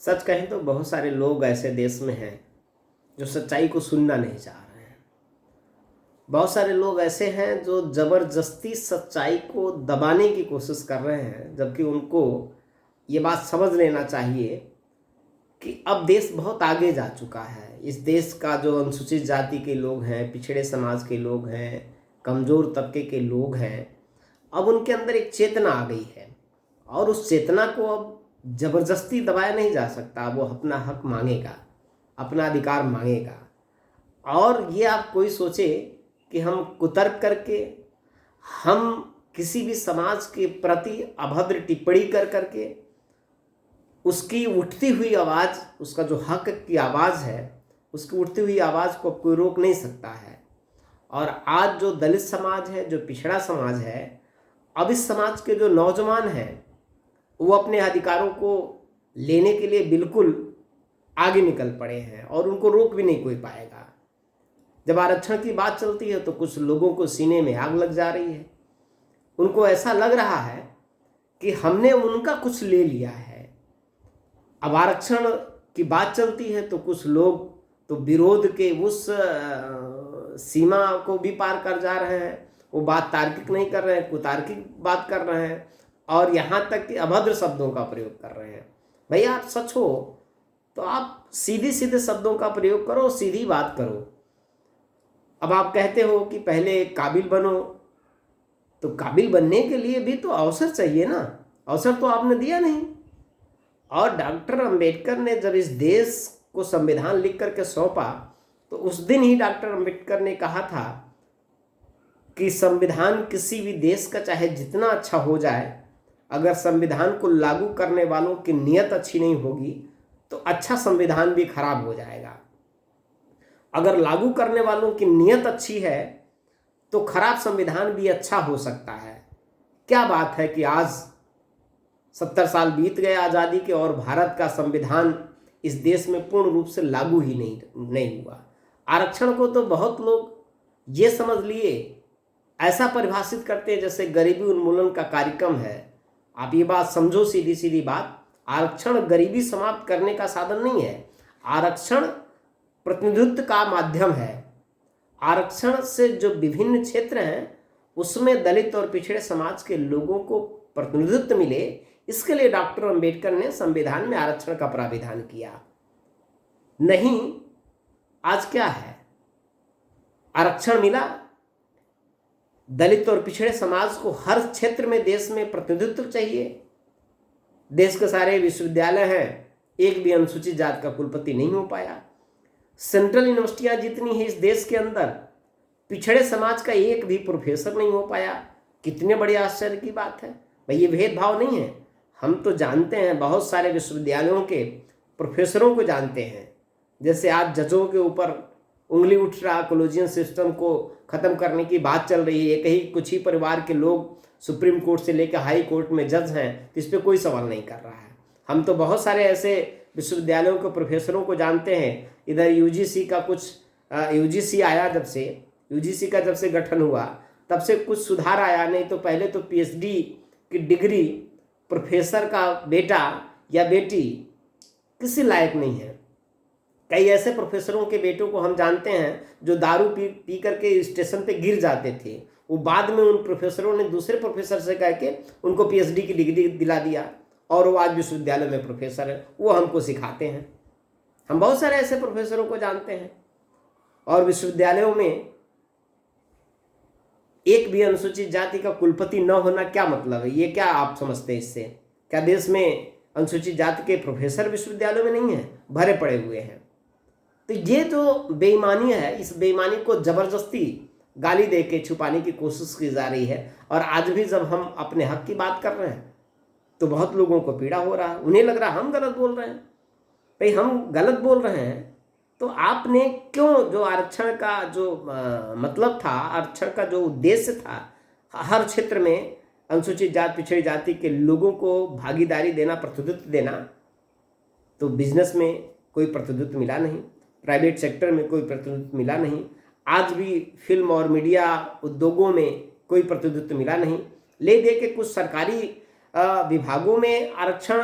सच कहें तो बहुत सारे लोग ऐसे देश में हैं जो सच्चाई को सुनना नहीं चाह रहे हैं। बहुत सारे लोग ऐसे हैं जो ज़बरदस्ती सच्चाई को दबाने की कोशिश कर रहे हैं, जबकि उनको ये बात समझ लेना चाहिए कि अब देश बहुत आगे जा चुका है। इस देश का जो अनुसूचित जाति के लोग हैं, पिछड़े समाज के लोग हैं, कमज़ोर तबके के लोग हैं, अब उनके अंदर एक चेतना आ गई है और उस चेतना को अब ज़बरदस्ती दबाया नहीं जा सकता। वो अपना हक मांगेगा, अपना अधिकार मांगेगा। और ये आप कोई सोचे कि हम कुतर्क करके, हम किसी भी समाज के प्रति अभद्र टिप्पणी कर करके उसकी उठती हुई आवाज़, उसका जो हक की आवाज़ है, उसकी उठती हुई आवाज़ को कोई रोक नहीं सकता है। और आज जो दलित समाज है, जो पिछड़ा समाज है, अब इस समाज के जो नौजवान हैं वो अपने अधिकारों को लेने के लिए बिल्कुल आगे निकल पड़े हैं और उनको रोक भी नहीं कोई पाएगा। जब आरक्षण की बात चलती है तो कुछ लोगों को सीने में आग लग जा रही है। उनको ऐसा लग रहा है कि हमने उनका कुछ ले लिया है। अब आरक्षण की बात चलती है तो कुछ लोग तो विरोध के उस सीमा को भी पार कर जा रहे हैं। वो बात तार्किक नहीं कर रहे हैं, कुतार्किक बात कर रहे हैं और यहाँ तक कि अभद्र शब्दों का प्रयोग कर रहे हैं। भैया आप सच हो तो आप सीधे सीधे शब्दों का प्रयोग करो, सीधी बात करो। अब आप कहते हो कि पहले काबिल बनो, तो काबिल बनने के लिए भी तो अवसर चाहिए ना। अवसर तो आपने दिया नहीं। और डॉक्टर अंबेडकर ने जब इस देश को संविधान लिख करके सौंपा तो उस दिन ही डॉक्टर अंबेडकर ने कहा था कि संविधान किसी भी देश का चाहे जितना अच्छा हो जाए, अगर संविधान को लागू करने वालों की नीयत अच्छी नहीं होगी तो अच्छा संविधान भी खराब हो जाएगा। अगर लागू करने वालों की नीयत अच्छी है तो खराब संविधान भी अच्छा हो सकता है। क्या बात है कि आज 70 साल बीत गए आज़ादी के और भारत का संविधान इस देश में पूर्ण रूप से लागू ही नहीं हुआ। आरक्षण को तो बहुत लोग ये समझ लिए, ऐसा परिभाषित करते हैं जैसे गरीबी उन्मूलन का कार्यक्रम है। आप ये बात समझो, सीधी सीधी बात, आरक्षण गरीबी समाप्त करने का साधन नहीं है। आरक्षण प्रतिनिधित्व का माध्यम है। आरक्षण से जो विभिन्न क्षेत्र हैं उसमें दलित और पिछड़े समाज के लोगों को प्रतिनिधित्व मिले, इसके लिए डॉक्टर अंबेडकर ने संविधान में आरक्षण का प्राविधान किया। नहीं, आज क्या है, आरक्षण मिला, दलित और पिछड़े समाज को हर क्षेत्र में देश में प्रतिनिधित्व चाहिए। देश के सारे विश्वविद्यालय हैं, एक भी अनुसूचित जाति का कुलपति नहीं हो पाया। सेंट्रल यूनिवर्सिटियां जितनी हैं इस देश के अंदर, पिछड़े समाज का एक भी प्रोफेसर नहीं हो पाया। कितने बड़े आश्चर्य की बात है भाई। ये भेदभाव नहीं है। हम तो जानते हैं, बहुत सारे विश्वविद्यालयों के प्रोफेसरों को जानते हैं। जैसे आज जजों के ऊपर उंगली उठ रहा, कॉलेजियन सिस्टम को ख़त्म करने की बात चल रही है। एक ही कुछ ही परिवार के लोग सुप्रीम कोर्ट से लेकर हाई कोर्ट में जज हैं, तो इस पर कोई सवाल नहीं कर रहा है। हम तो बहुत सारे ऐसे विश्वविद्यालयों के प्रोफेसरों को जानते हैं। इधर यूजीसी का कुछ यूजीसी आया, जब से यूजीसी का जब से गठन हुआ तब से कुछ सुधार आया। नहीं तो पहले तो पीएचडी की डिग्री प्रोफेसर का बेटा या बेटी किसी लायक नहीं है। कई ऐसे प्रोफेसरों के बेटों को हम जानते हैं जो दारू पी करके स्टेशन पे गिर जाते थे। वो बाद में उन प्रोफेसरों ने दूसरे प्रोफेसर से कह के उनको पीएचडी की डिग्री दिला दिया और वो आज विश्वविद्यालय में प्रोफेसर है, वो हमको सिखाते हैं। हम बहुत सारे ऐसे प्रोफेसरों को जानते हैं। और विश्वविद्यालयों में एक भी अनुसूचित जाति का कुलपति न होना क्या मतलब है? ये क्या आप समझते हैं इससे? क्या देश में अनुसूचित जाति के प्रोफेसर विश्वविद्यालयों में नहीं है? भरे पड़े हुए हैं। तो ये जो बेईमानी है, इस बेईमानी को जबरदस्ती गाली दे के छुपाने की कोशिश की जा रही है। और आज भी जब हम अपने हक की बात कर रहे हैं तो बहुत लोगों को पीड़ा हो रहा है। उन्हें लग रहा है हम गलत बोल रहे हैं। भाई हम गलत बोल रहे हैं तो आपने क्यों, जो आरक्षण का जो मतलब था, आरक्षण का जो उद्देश्य था, हर क्षेत्र में अनुसूचित जाति पिछड़ी जाति के लोगों को भागीदारी देना, प्रतिनिधित्व देना, तो बिजनेस में कोई प्रतिनिधित्व मिला नहीं, प्राइवेट सेक्टर में कोई प्रतिनिधित्व मिला नहीं, आज भी फिल्म और मीडिया उद्योगों में कोई प्रतिनिधित्व मिला नहीं। ले दे के कुछ सरकारी विभागों में आरक्षण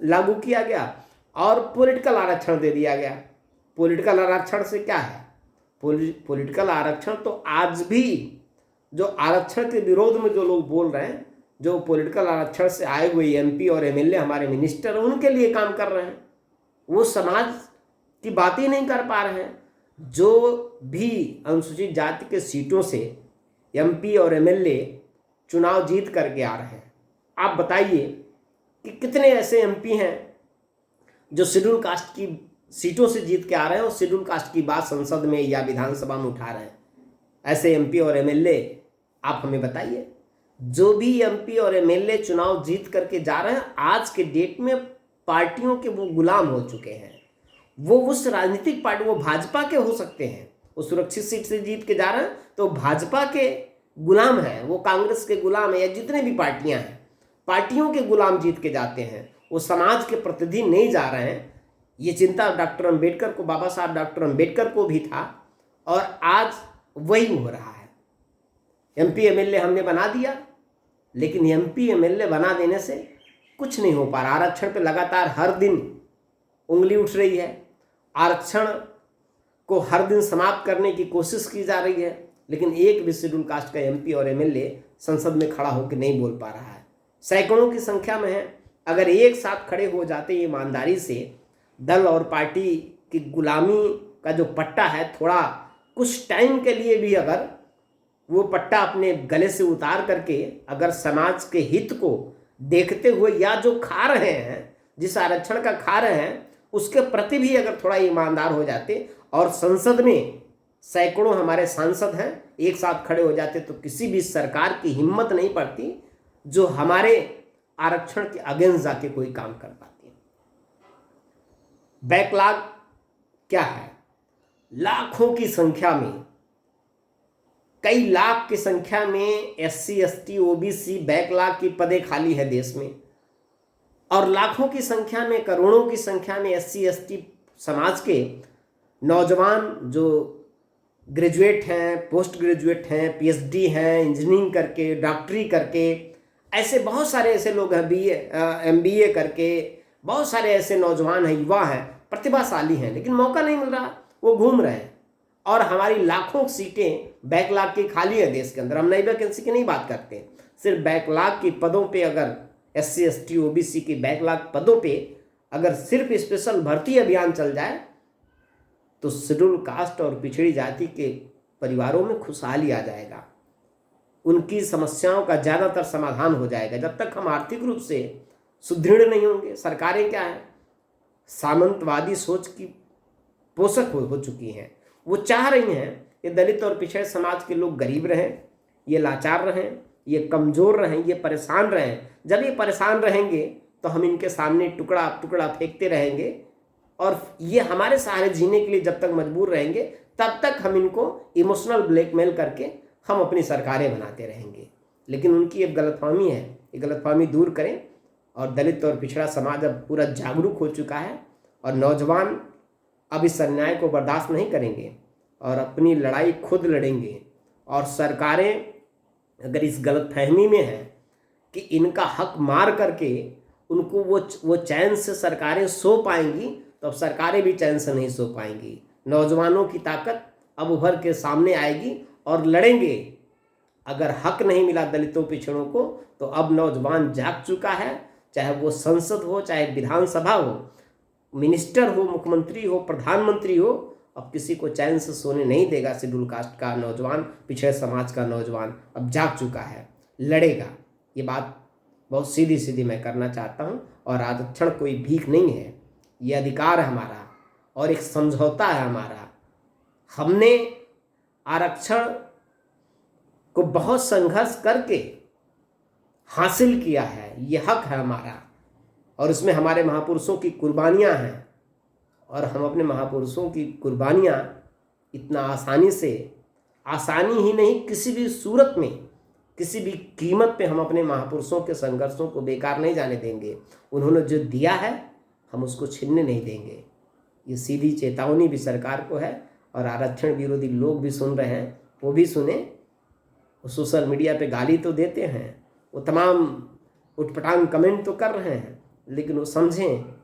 लागू किया गया और पॉलिटिकल आरक्षण दे दिया गया। पॉलिटिकल आरक्षण से क्या है? पॉलिटिकल आरक्षण तो आज भी जो आरक्षण के विरोध में जो लोग बोल रहे हैं, जो पॉलिटिकल आरक्षण से आए हुए एमपी और एमएलए हमारे मिनिस्टर, उनके लिए काम कर रहे हैं। वो समाज की बात ही नहीं कर पा रहे हैं। जो भी अनुसूचित जाति के सीटों से एमपी और एमएलए चुनाव जीत करके आ रहे हैं, आप बताइए कि कितने ऐसे एमपी हैं जो शेड्यूल कास्ट की सीटों से जीत के आ रहे हैं और शेड्यूल कास्ट की बात संसद में या विधानसभा में उठा रहे हैं। ऐसे एमपी और एमएलए आप हमें बताइए। जो भी एमपी और एमएलए चुनाव जीत करके जा रहे हैं, आज के डेट में पार्टियों के वो गुलाम हो चुके हैं। वो उस राजनीतिक पार्टी, वो भाजपा के हो सकते हैं, वो सुरक्षित सीट से जीत के जा रहे हैं तो भाजपा के गुलाम हैं, वो कांग्रेस के गुलाम है, या जितने भी पार्टियां हैं पार्टियों के गुलाम जीत के जाते हैं, वो समाज के प्रतिनिधि नहीं जा रहे हैं। ये चिंता डॉक्टर अंबेडकर को, बाबा साहब डॉक्टर अंबेडकर को भी था और आज वही हो रहा है। एमपी एमएलए हमने बना दिया, लेकिन एमपी एमएलए बना देने से कुछ नहीं हो पा रहा। आरक्षण पे लगातार हर दिन उंगली उठ रही है, आरक्षण को हर दिन समाप्त करने की कोशिश की जा रही है, लेकिन एक भी शेड्यूल कास्ट का एमपी और एमएलए संसद में खड़ा होकर नहीं बोल पा रहा है। सैकड़ों की संख्या में है। अगर एक साथ खड़े हो जाते ईमानदारी से, दल और पार्टी की गुलामी का जो पट्टा है, थोड़ा कुछ टाइम के लिए भी अगर वो पट्टा अपने गले से उतार करके अगर समाज के हित को देखते हुए, या जो खा रहे हैं, जिस आरक्षण का खा रहे हैं, उसके प्रति भी अगर थोड़ा ईमानदार हो जाते और संसद में सैकड़ों हमारे सांसद हैं, एक साथ खड़े हो जाते, तो किसी भी सरकार की हिम्मत नहीं पड़ती जो हमारे आरक्षण के अगेंस्ट जाके कोई काम कर पाती है। बैकलॉग क्या है? लाखों की संख्या में, कई लाख की संख्या में एससी एसटी ओबीसी बैकलॉग की पदें खाली है देश में, और लाखों की संख्या में, करोड़ों की संख्या में एससी एसटी समाज के नौजवान जो ग्रेजुएट हैं, पोस्ट ग्रेजुएट हैं, पीएचडी हैं, इंजीनियरिंग करके, डॉक्टरी करके, ऐसे बहुत सारे ऐसे लोग हैं, बीए एमबीए करके, बहुत सारे ऐसे नौजवान हैं, युवा हैं, प्रतिभाशाली हैं, लेकिन मौका नहीं मिल रहा, वो घूम रहे हैं। और हमारी लाखों सीटें बैकलॉग की खाली है देश के अंदर। हम नई वैकेंसी की नहीं बात करते, सिर्फ बैकलॉग की पदों पे, अगर एससी एसटी ओबीसी की बैकलॉग पदों पे अगर सिर्फ स्पेशल भर्ती अभियान चल जाए तो शेड्यूल कास्ट और पिछड़ी जाति के परिवारों में खुशहाली आ जाएगा, उनकी समस्याओं का ज़्यादातर समाधान हो जाएगा। जब तक हम आर्थिक रूप से सुदृढ़ नहीं होंगे, सरकारें क्या है, सामंतवादी सोच की पोषक हो चुकी हैं। वो चाह रही हैं ये दलित और पिछड़े समाज के लोग गरीब रहें, ये लाचार रहें, ये कमज़ोर रहें, ये परेशान रहें। जब ये परेशान रहेंगे तो हम इनके सामने टुकड़ा टुकड़ा फेंकते रहेंगे, और ये हमारे सहारे जीने के लिए जब तक मजबूर रहेंगे, तब तक हम इनको इमोशनल ब्लैकमेल करके हम अपनी सरकारें बनाते रहेंगे। लेकिन उनकी एक गलतफहमी है, ये गलतफहमी दूर करें। और दलित और पिछड़ा समाज अब पूरा जागरूक हो चुका है, और नौजवान अब इस अन्याय को बर्दाश्त नहीं करेंगे और अपनी लड़ाई खुद लड़ेंगे। और सरकारें अगर इस गलतफहमी में हैं कि इनका हक मार करके उनको वो चैन से सरकारें सो पाएंगी, तो अब सरकारें भी चैन से नहीं सो पाएंगी। नौजवानों की ताकत अब उभर के सामने आएगी और लड़ेंगे। अगर हक नहीं मिला दलितों पिछड़ों को, तो अब नौजवान जाग चुका है, चाहे वो संसद हो, चाहे विधानसभा हो, मिनिस्टर हो, मुख्यमंत्री हो, प्रधानमंत्री हो, अब किसी को चैन से सोने नहीं देगा। शेड्यूल कास्ट का नौजवान, पिछड़े समाज का नौजवान अब जाग चुका है, लड़ेगा। ये बात बहुत सीधी सीधी मैं करना चाहता हूँ। और आरक्षण कोई भीख नहीं है, ये अधिकार है हमारा और एक समझौता है हमारा। हमने आरक्षण को बहुत संघर्ष करके हासिल किया है, ये हक है हमारा, और इसमें हमारे महापुरुषों की कुर्बानियाँ हैं। और हम अपने महापुरुषों की कुर्बानियाँ इतना आसानी ही नहीं, किसी भी सूरत में, किसी भी कीमत पे हम अपने महापुरुषों के संघर्षों को बेकार नहीं जाने देंगे। उन्होंने जो दिया है हम उसको छीनने नहीं देंगे। ये सीधी चेतावनी भी सरकार को है, और आरक्षण विरोधी लोग भी सुन रहे हैं, वो भी सुने। वो सोशल मीडिया पे गाली तो देते हैं, वो तमाम उटपटांग कमेंट तो कर रहे हैं, लेकिन वो समझें